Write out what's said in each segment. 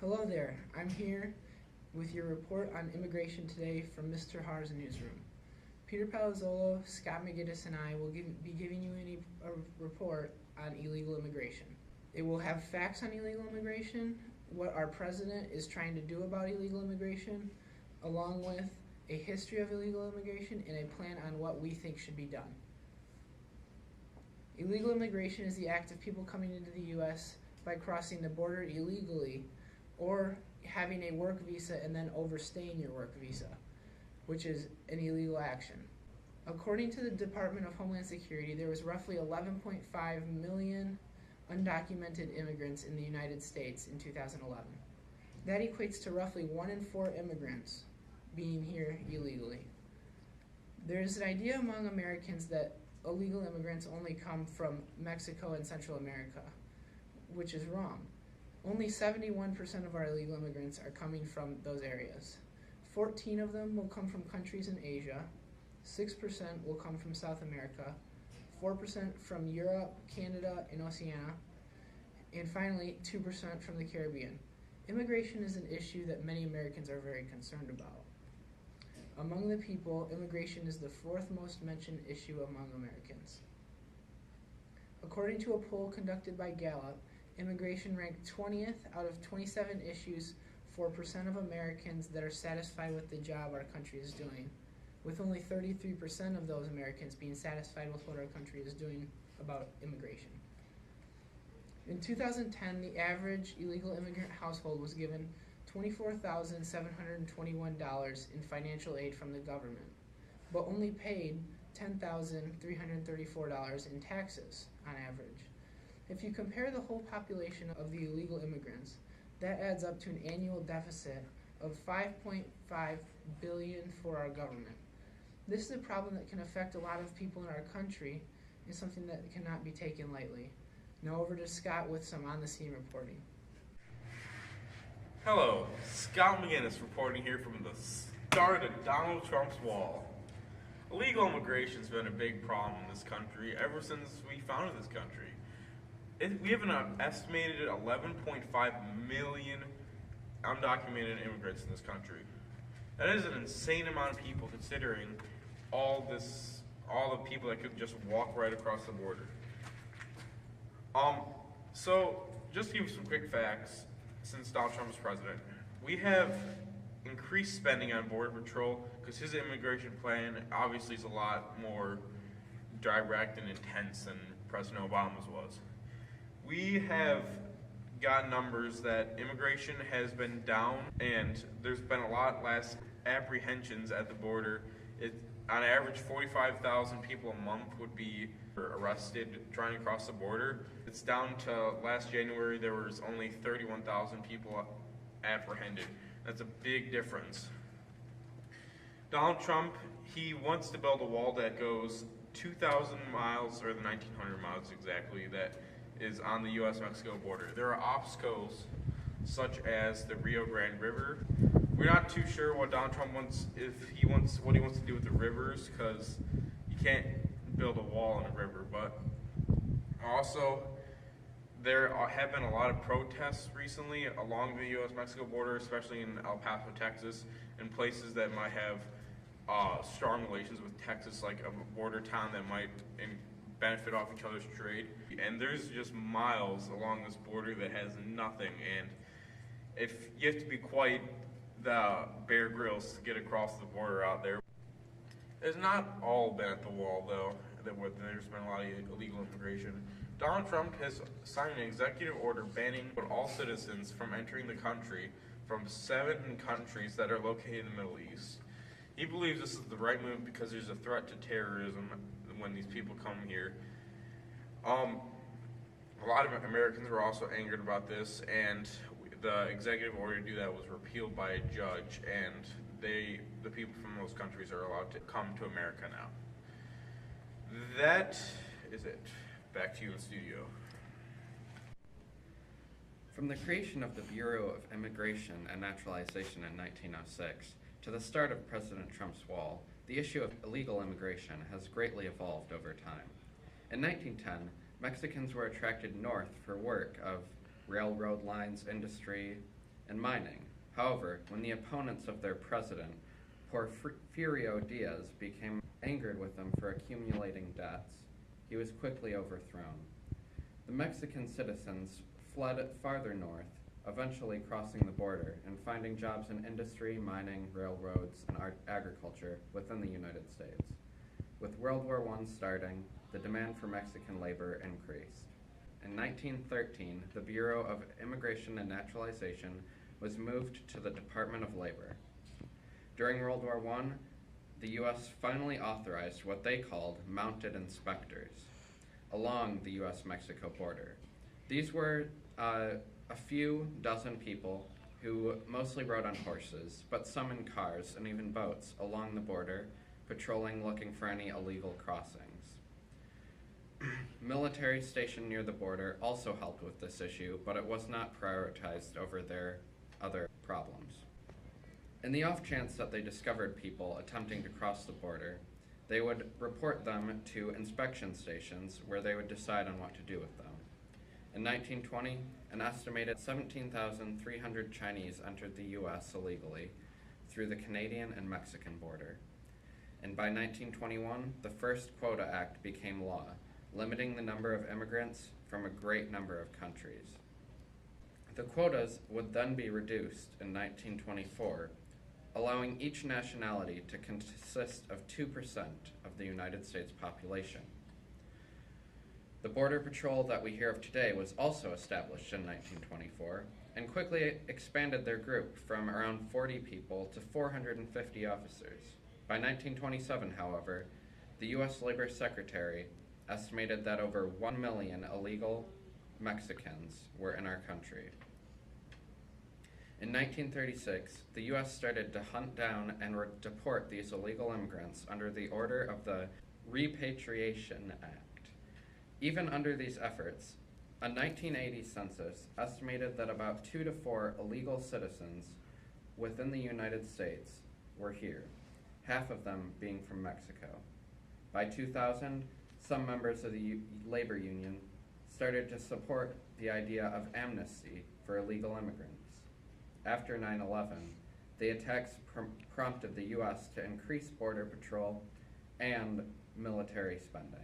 Hello there, I'm here with your report on immigration today from Mr. Haar's newsroom. Peter Palazzolo, Scott McGuiness, and I will be giving you a report on illegal immigration. It will have facts on illegal immigration, what our president is trying to do about illegal immigration, along with a history of illegal immigration and a plan on what we think should be done. Illegal immigration is the act of people coming into the U.S. by crossing the border illegally or having a work visa and then overstaying your work visa, which is an illegal action. According to the Department of Homeland Security, there was roughly 11.5 million undocumented immigrants in the United States in 2011. That equates to roughly 1 in 4 immigrants being here illegally. There's an idea among Americans that illegal immigrants only come from Mexico and Central America, which is wrong. Only 71% of our illegal immigrants are coming from those areas. 14 of them will come from countries in Asia, 6% will come from South America, 4% from Europe, Canada, and Oceania, and finally 2% from the Caribbean. Immigration is an issue that many Americans are very concerned about. Among the people, immigration is the 4th most mentioned issue among Americans. According to a poll conducted by Gallup, immigration ranked 20th out of 27 issues for % of Americans that are satisfied with the job our country is doing, with only 33% of those Americans being satisfied with what our country is doing about immigration. In 2010, the average illegal immigrant household was given $24,721 in financial aid from the government, but only paid $10,334 in taxes on average. If you compare the whole population of the illegal immigrants, that adds up to an annual deficit of $5.5 billion for our government. This is a problem that can affect a lot of people in our country and something that cannot be taken lightly. Now over to Scott with some on-the-scene reporting. Hello, Scott McGuiness reporting here from the start of Donald Trump's wall. Illegal immigration has been a big problem in this country ever since we founded this country. We have an estimated 11.5 million undocumented immigrants in this country. That is an insane amount of people considering all the people that could just walk right across the border. So just to give you some quick facts, since Donald Trump is president, we have increased spending on Border Patrol because his immigration plan obviously is a lot more direct and intense than President Obama's was. We have got numbers that immigration has been down and there's been a lot less apprehensions at the border. On average, 45,000 people a month would be arrested trying to cross the border. It's down to last January, there was only 31,000 people apprehended. That's a big difference. Donald Trump, he wants to build a wall that goes 2,000 miles, or the 1,900 miles exactly, that is on the U.S.-Mexico border. There are obstacles such as the Rio Grande River. We're not too sure what Donald Trump wants, what he wants to do with the rivers, because you can't build a wall in a river. But also, there have been a lot of protests recently along the U.S.-Mexico border, especially in El Paso, Texas, and places that might have strong relations with Texas, like a border town that might benefit off each other's trade. And there's just miles along this border that has nothing, and if you have to be quite the Bear Grylls to get across the border out there. It's not all been at the wall, though. There's been a lot of illegal immigration. Donald Trump has signed an executive order banning all citizens from entering the country from 7 countries that are located in the Middle East. He believes this is the right move because there's a threat to terrorism when these people come here. A lot of Americans were also angered about this, and the executive order to do that was repealed by a judge, and the people from those countries are allowed to come to America now. That is it. Back to you in the studio. From the creation of the Bureau of Immigration and Naturalization in 1906 to the start of President Trump's wall, the issue of illegal immigration has greatly evolved over time. In 1910, Mexicans were attracted north for work of railroad lines, industry, and mining. However, when the opponents of their president, Porfirio Diaz, became angered with him for accumulating debts, he was quickly overthrown. The Mexican citizens fled farther north, eventually crossing the border and finding jobs in industry, mining, railroads, and agriculture within the United States. With World War I starting, the demand for Mexican labor increased. In 1913, the Bureau of Immigration and Naturalization was moved to the Department of Labor. During World War I, the U.S. finally authorized what they called mounted inspectors along the U.S.-Mexico border. These were a few dozen people who mostly rode on horses, but some in cars and even boats along the border, patrolling, looking for any illegal crossings. Military stationed near the border also helped with this issue, but it was not prioritized over their other problems. In the off chance that they discovered people attempting to cross the border, they would report them to inspection stations where they would decide on what to do with them. In 1920, an estimated 17,300 Chinese entered the U.S. illegally through the Canadian and Mexican border. And by 1921, the first Quota Act became law, limiting the number of immigrants from a great number of countries. The quotas would then be reduced in 1924, allowing each nationality to consist of 2% of the United States population. The Border Patrol that we hear of today was also established in 1924 and quickly expanded their group from around 40 people to 450 officers. By 1927, however, the U.S. Labor Secretary estimated that over 1 million illegal Mexicans were in our country. In 1936, the U.S. started to hunt down and deport these illegal immigrants under the order of the Repatriation Act. Even under these efforts, a 1980 census estimated that about 2 to 4 illegal citizens within the United States were here, half of them being from Mexico. By 2000, some members of the labor union started to support the idea of amnesty for illegal immigrants. After 9/11, the attacks prompted the U.S. to increase border patrol and military spending.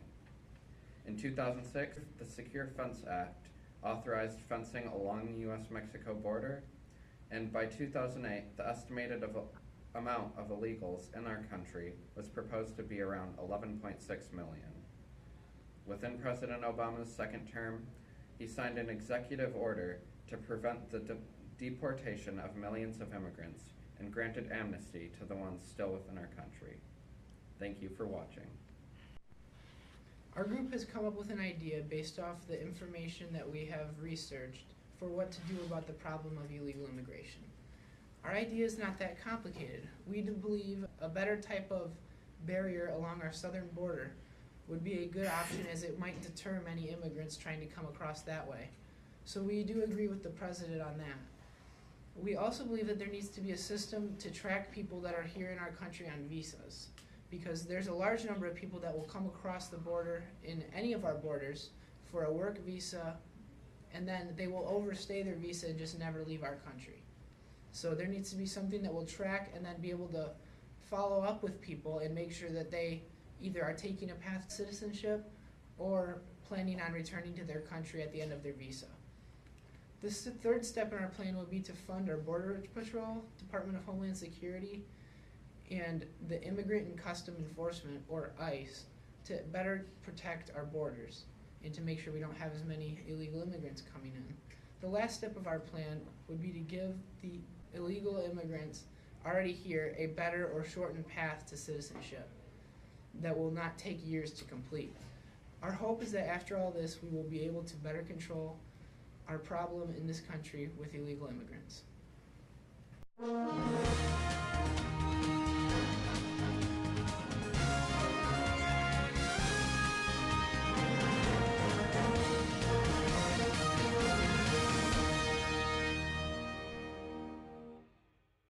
In 2006, the Secure Fence Act authorized fencing along the U.S.-Mexico border, and by 2008, the estimated amount of illegals in our country was proposed to be around 11.6 million. Within President Obama's second term, he signed an executive order to prevent the deportation of millions of immigrants and granted amnesty to the ones still within our country. Thank you for watching. Our group has come up with an idea based off the information that we have researched for what to do about the problem of illegal immigration. Our idea is not that complicated. We do believe a better type of barrier along our southern border would be a good option, as it might deter many immigrants trying to come across that way. So we do agree with the president on that. We also believe that there needs to be a system to track people that are here in our country on visas, because there's a large number of people that will come across the border in any of our borders for a work visa, and then they will overstay their visa and just never leave our country. So there needs to be something that will track and then be able to follow up with people and make sure that they either are taking a path to citizenship or planning on returning to their country at the end of their visa. This third step in our plan will be to fund our Border Patrol, Department of Homeland Security, and the Immigrant and Custom Enforcement, or ICE, to better protect our borders and to make sure we don't have as many illegal immigrants coming in. The last step of our plan would be to give the illegal immigrants already here a better or shortened path to citizenship that will not take years to complete. Our hope is that after all this, we will be able to better control our problem in this country with illegal immigrants.